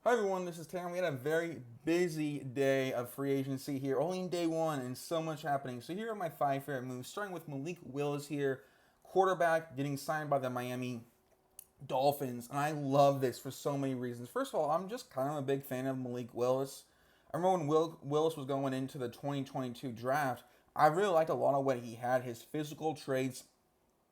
Hi everyone, this is Taryn. We had a very busy day of free agency here, only in day one, and so much happening. So here are my five favorite moves, starting with Malik Willis here, quarterback getting signed by the Miami Dolphins, and I love this for so many reasons. First of all, I'm just kind of a big fan of Malik Willis. I remember when Willis was going into the 2022 draft, I really liked a lot of what he had, his physical traits,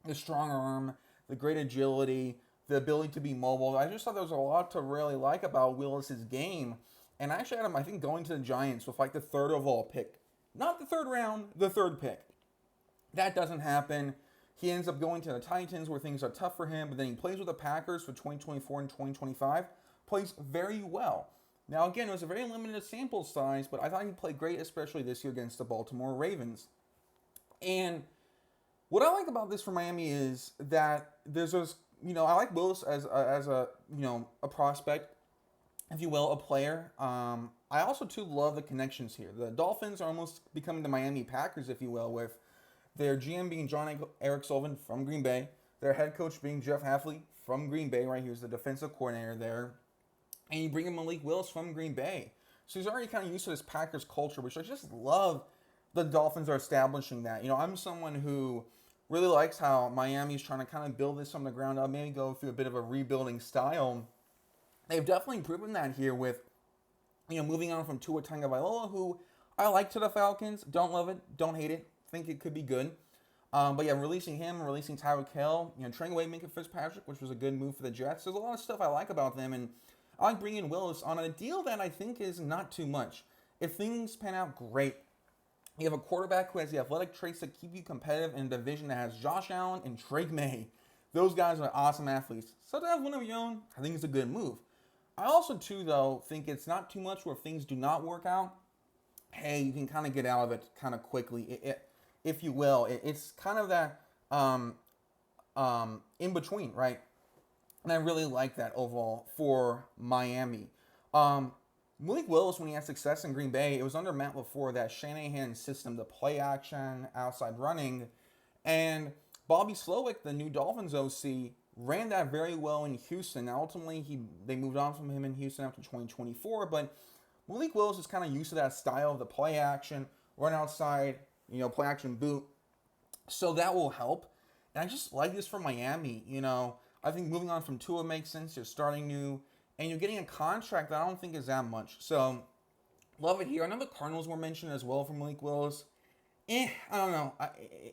the strong arm, the great agility, the ability to be mobile. I just thought there was a lot to really like about Willis's game. And I actually had him, I think, going to the Giants with like the third overall pick. Not the third round, the third pick. That doesn't happen. He ends up going to the Titans where things are tough for him, but then he plays with the Packers for 2024 and 2025. Plays very well. Now, again, it was a very limited sample size, but I thought he played great, especially this year against the Baltimore Ravens. And what I like about this for Miami is that there's this, I like Willis as a prospect, if you will, a player. I also too love the connections here. The Dolphins are almost becoming the Miami Packers, if you will, with their GM being Eric Sullivan from Green Bay, their head coach being Jeff Hafley from Green Bay. Right, here's the defensive coordinator there, and you bring in Malik Willis from Green Bay. So he's already kind of used to this Packers culture, which I just love. The Dolphins are establishing that. I'm someone who really likes how Miami's trying to kind of build this from the ground up, maybe go through a bit of a rebuilding style. They've definitely proven that here with, moving on from Tua Tagovailoa, who I like to the Falcons. Don't love it, don't hate it. Think it could be good. But yeah, releasing him, releasing Tyreek Hill, trading away Minka Fitzpatrick, which was a good move for the Jets. There's a lot of stuff I like about them, and I like bringing Willis on a deal that I think is not too much. If things pan out great, you have a quarterback who has the athletic traits that keep you competitive in a division that has Josh Allen and Drake May. Those guys are awesome athletes. So to have one of your own, I think it's a good move. I also, too, though, think it's not too much where if things do not work out, hey, you can kind of get out of it kind of quickly, if you will. It's kind of that in between, right? And I really like that overall for Miami. Malik Willis, when he had success in Green Bay, it was under Matt LaFleur, that Shanahan system, the play action, outside running. And Bobby Slowick, the new Dolphins OC, ran that very well in Houston. Now, ultimately, they moved on from him in Houston after 2024, but Malik Willis is kind of used to that style of the play action, run outside, play action boot. So that will help. And I just like this for Miami. I think moving on from Tua makes sense. You're starting new, and you're getting a contract that I don't think is that much. So love it here. I know the Cardinals were mentioned as well for Malik Willis. I don't know.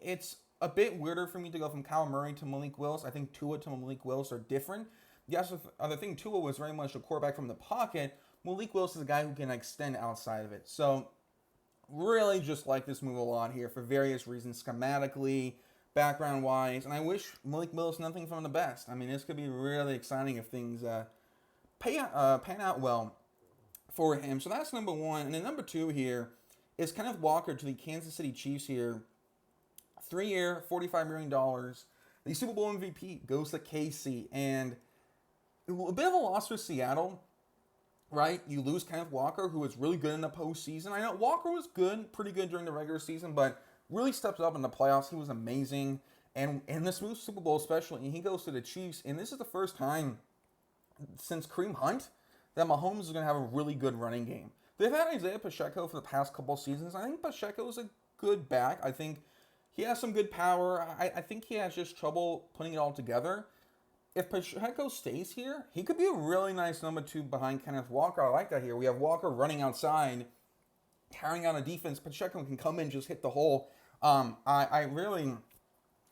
It's a bit weirder for me to go from Kyle Murray to Malik Willis. I think Tua to Malik Willis are different. The other thing, Tua was very much a quarterback from the pocket. Malik Willis is a guy who can extend outside of it. So really just like this move a lot here for various reasons, schematically, background wise, and I wish Malik Willis nothing from the best. I mean, this could be really exciting if things pan out well for him. So that's number one. And then number two here is Kenneth Walker to the Kansas City Chiefs here. 3-year, $45 million. The Super Bowl MVP goes to KC. And a bit of a loss for Seattle, right? You lose Kenneth Walker, who was really good in the postseason. I know Walker was good, pretty good during the regular season, but really stepped up in the playoffs. He was amazing. And in this Super Bowl especially, he goes to the Chiefs. And this is the first time since Kareem Hunt that Mahomes is going to have a really good running game. They've had Isaiah Pacheco for the past couple seasons. I think Pacheco is a good back. I think he has some good power. I think he has just trouble putting it all together. If Pacheco stays here, he could be a really nice number two behind Kenneth Walker. I like that here. We have Walker running outside, carrying out a defense. Pacheco can come in, just hit the hole. I really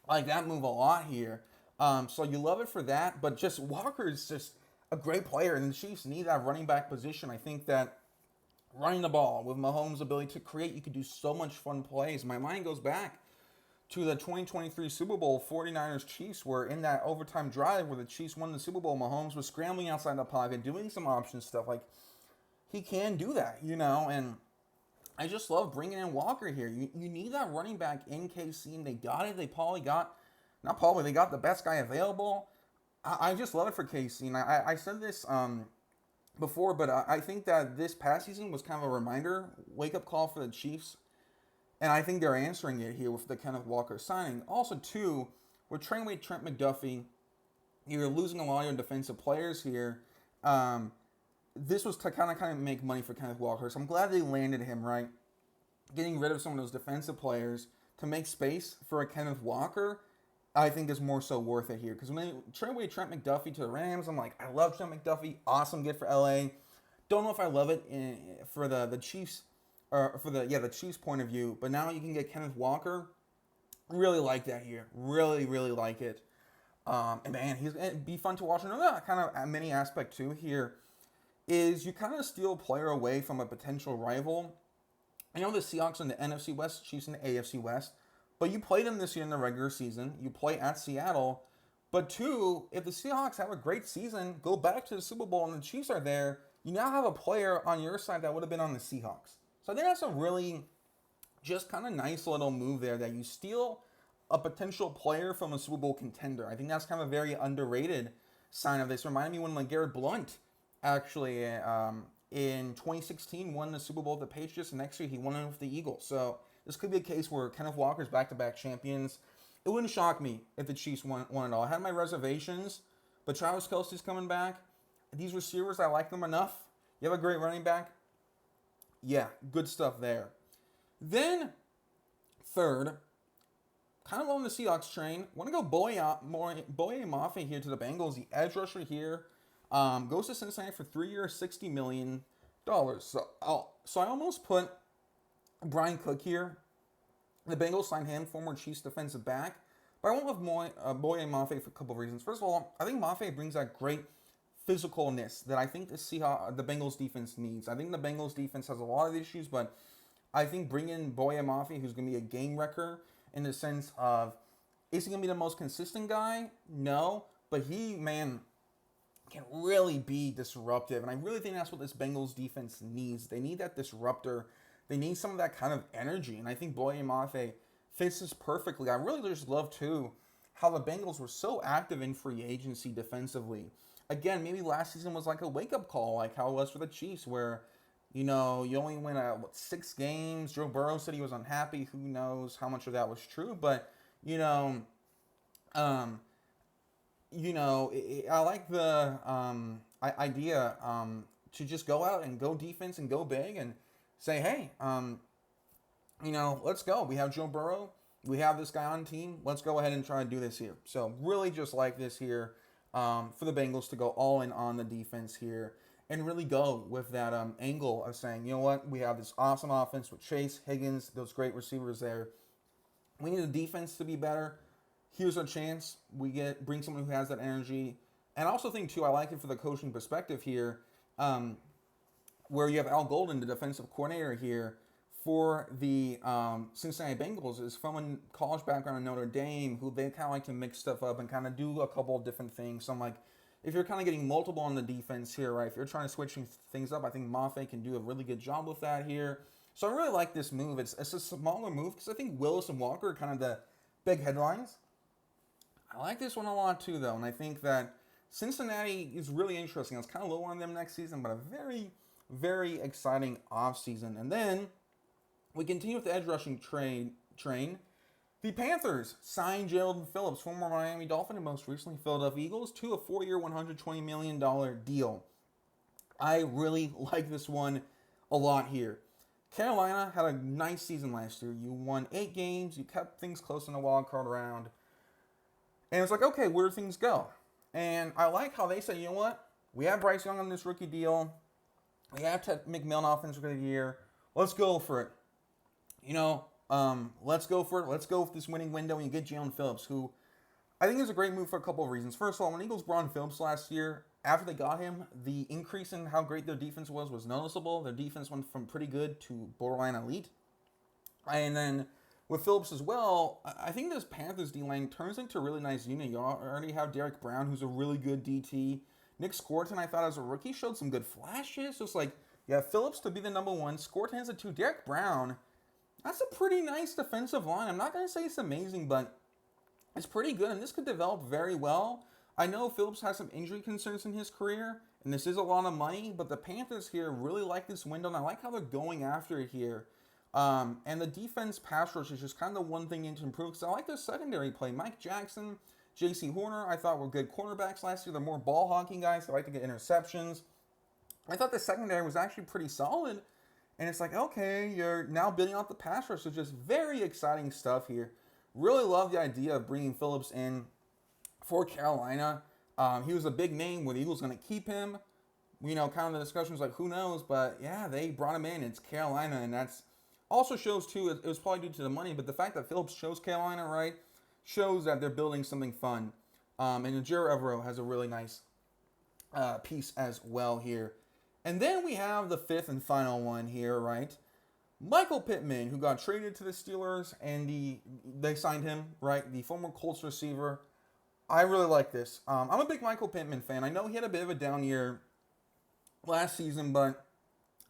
like that move a lot here. So you love it for that, but just Walker is just a great player, and the Chiefs need that running back position. I think that running the ball with Mahomes' ability to create, you could do so much fun plays. My mind goes back to the 2023 Super Bowl, 49ers Chiefs, where in that overtime drive where the Chiefs won the Super Bowl, Mahomes was scrambling outside the pocket, doing some option stuff. Like, he can do that, and I just love bringing in Walker here. You need that running back in KC, and they got it. They got the best guy available. I just love it for KC, and I said this before, but I think that this past season was kind of a reminder, wake-up call for the Chiefs. And I think they're answering it here with the Kenneth Walker signing. Also, too, with trading away Trent McDuffie, you're losing a lot of your defensive players here. this was to kind of make money for Kenneth Walker. So I'm glad they landed him, right? Getting rid of some of those defensive players to make space for a Kenneth Walker, I think is more so worth it here. Because when they trade away Trent McDuffie to the Rams, I'm like, I love Trent McDuffie. Awesome get for LA. Don't know if I love it for the Chiefs, or for the Chiefs point of view. But now you can get Kenneth Walker. Really like that here. Really, really like it. And man, he's going to be fun to watch. Another kind of mini aspect too here is you kind of steal a player away from a potential rival. I know the Seahawks in the NFC West, Chiefs in the AFC West, but you play them this year in the regular season. You play at Seattle. But two, if the Seahawks have a great season, go back to the Super Bowl and the Chiefs are there, you now have a player on your side that would have been on the Seahawks. So I think that's a really just kind of nice little move there, that you steal a potential player from a Super Bowl contender. I think that's kind of a very underrated sign of this. Reminded me when LeGarrette Blount actually in 2016 won the Super Bowl with the Patriots, and next year he won it with the Eagles. So this could be a case where Kenneth Walker's back-to-back champions. It wouldn't shock me if the Chiefs won it all. I had my reservations, but Travis Kelce's coming back. These receivers, I like them enough. You have a great running back. Yeah, good stuff there. Then, third, kind of on the Seahawks train, want to go Boye Mafe here to the Bengals. The edge rusher here goes to Cincinnati for 3 years, $60 million. So I almost put Brian Cook here. The Bengals signed him, former Chiefs defensive back. But I went with Boye Mafe for a couple of reasons. First of all, I think Mafe brings that great physicalness that I think the Bengals defense needs. I think the Bengals defense has a lot of issues, but I think bringing Boye Mafe, who's going to be a game wrecker in the sense of, is he going to be the most consistent guy? No. But he, man, can really be disruptive. And I really think that's what this Bengals defense needs. They need that disruptor. They need some of that kind of energy. And I think Boye Mafe fits this perfectly. I really just love, too, how the Bengals were so active in free agency defensively. Again, maybe last season was like a wake-up call, like how it was for the Chiefs, where, you know, you only win 6 games. Joe Burrow said he was unhappy. Who knows how much of that was true? But, I like the idea to just go out and go defense and go big and say, hey, let's go. We have Joe Burrow. We have this guy on the team. Let's go ahead and try to do this here. So really just like this here for the Bengals to go all in on the defense here and really go with that angle of saying, you know what, we have this awesome offense with Chase, Higgins, those great receivers there. We need the defense to be better. Here's our chance. Bring someone who has that energy. And I also think, too, I like it for the coaching perspective here, where you have Al Golden, the defensive coordinator here for the Cincinnati Bengals, is from a college background in Notre Dame, who they kind of like to mix stuff up and kind of do a couple of different things. So I'm like, if you're kind of getting multiple on the defense here, right, if you're trying to switch things up, I think Mafe can do a really good job with that here. So I really like this move. It's a smaller move because I think Willis and Walker are kind of the big headlines. I like this one a lot too, though, and I think that Cincinnati is really interesting. I was kind of low on them next season, but a very, very exciting offseason. And then we continue with the edge rushing train. The Panthers signed Jaelan Phillips, former Miami Dolphin and most recently Philadelphia Eagles, to a 4-year, $120 million deal. I really like this one a lot here. Carolina had a nice season last year. You won 8 games. You kept things close in the wild card round. And it's like, okay, where do things go? And I like how they say, you know what? We have Bryce Young on this rookie deal. We have Ted McMillan offensive rookie of the year. Let's go for it. Let's go for it. Let's go with this winning window and you get Jaelan Phillips, who I think is a great move for a couple of reasons. First of all, when Eagles brought in Phillips last year, after they got him, the increase in how great their defense was noticeable. Their defense went from pretty good to borderline elite. And then with Phillips as well, I think this Panthers D-line turns into a really nice unit. You already have Derek Brown, who's a really good DT. Nick Scorton, I thought as a rookie, showed some good flashes. Just like, you have Phillips to be the number 1. Scorton has a 2. Derek Brown, that's a pretty nice defensive line. I'm not going to say it's amazing, but it's pretty good, and this could develop very well. I know Phillips has some injury concerns in his career, and this is a lot of money, but the Panthers here really like this window, and I like how they're going after it here. And the defense pass rush is just kind of one thing you need to improve, because I like their secondary play. Mike Jackson, J.C. Horner, I thought were good cornerbacks last year. They're more ball hawking guys. They like to get interceptions. I thought the secondary was actually pretty solid. And it's like, okay, you're now building out the pass rush. So just very exciting stuff here. Really love the idea of bringing Phillips in for Carolina. He was a big name. Were the Eagles going to keep him? Kind of the discussion was like, who knows? But yeah, they brought him in. It's Carolina, and that's also shows too. It was probably due to the money, but the fact that Phillips chose Carolina, right, shows that they're building something fun. And Ejiro Evero has a really nice piece as well here. And then we have the fifth and final one here, right? Michael Pittman, who got traded to the Steelers, and they signed him, right? The former Colts receiver. I really like this. I'm a big Michael Pittman fan. I know he had a bit of a down year last season, but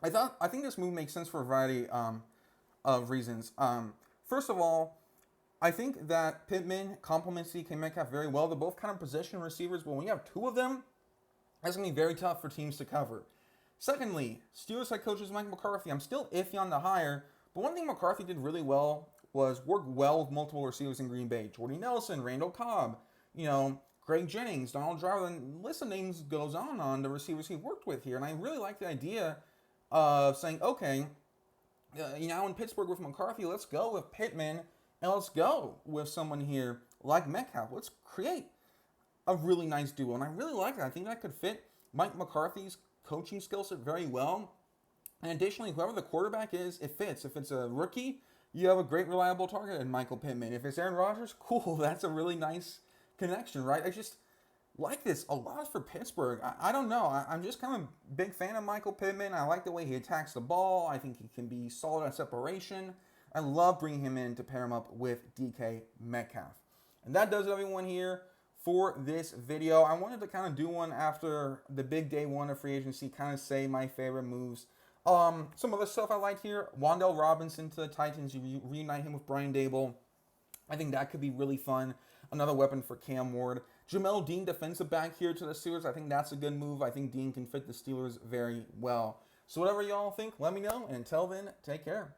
I think this move makes sense for a variety of reasons. First of all, I think that Pittman complements DK Metcalf very well. They're both kind of possession receivers, but when you have two of them, that's going to be very tough for teams to cover. Secondly, Steelers head coach is Mike McCarthy. I'm still iffy on the hire, but one thing McCarthy did really well was work well with multiple receivers in Green Bay. Jordy Nelson, Randall Cobb, Greg Jennings, Donald Driver, and list of names goes on the receivers he worked with here. And I really like the idea of saying, okay, now in Pittsburgh with McCarthy, let's go with Pittman, and let's go with someone here like Metcalf. Let's create a really nice duo. And I really like that. I think that could fit Mike McCarthy's coaching skill set very well. And additionally, whoever the quarterback is, it fits. If it's a rookie, you have a great, reliable target in Michael Pittman. If it's Aaron Rodgers, cool. That's a really nice connection, right? I just like this a lot for Pittsburgh. I don't know. I'm just kind of a big fan of Michael Pittman. I like the way he attacks the ball. I think he can be solid at separation. I love bringing him in to pair him up with DK Metcalf. And that does it, everyone, here for this video. I wanted to kind of do one after the big day one of free agency, kind of say my favorite moves. Some other stuff I like here, Wan'Dale Robinson to the Titans. You reunite him with Brian Daboll. I think that could be really fun. Another weapon for Cam Ward. Jamel Dean, defensive back here to the Steelers. I think that's a good move. I think Dean can fit the Steelers very well. So whatever y'all think, let me know. And until then, take care.